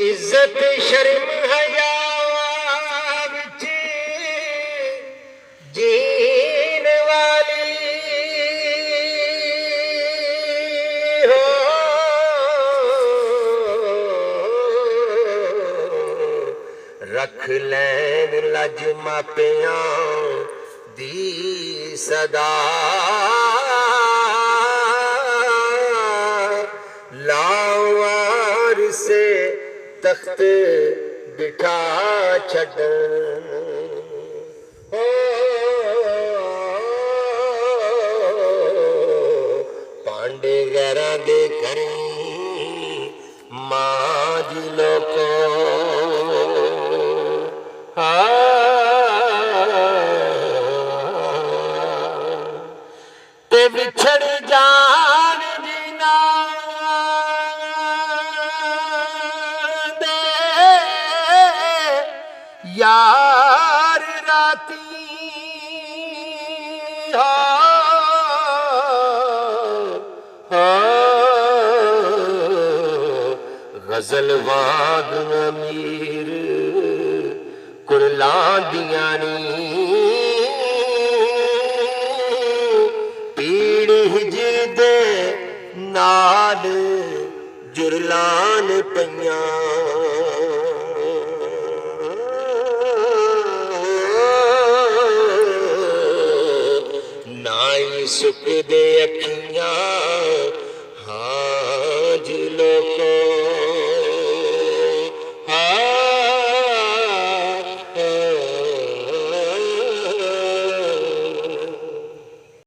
इज्जत शर्म हया विच जीन वाली हो। रख लैन लज मापियां दी सदा लावार से तख्त बिठा छड़न हो। पांडे गैरां दे करी माज लोको ते बिछड़ जान जीना दे यार राती गजल वाग अमीर कुरलां दियां नी पीड़ हिजर दे नाल जुरलान पईयां। नाई सुकदे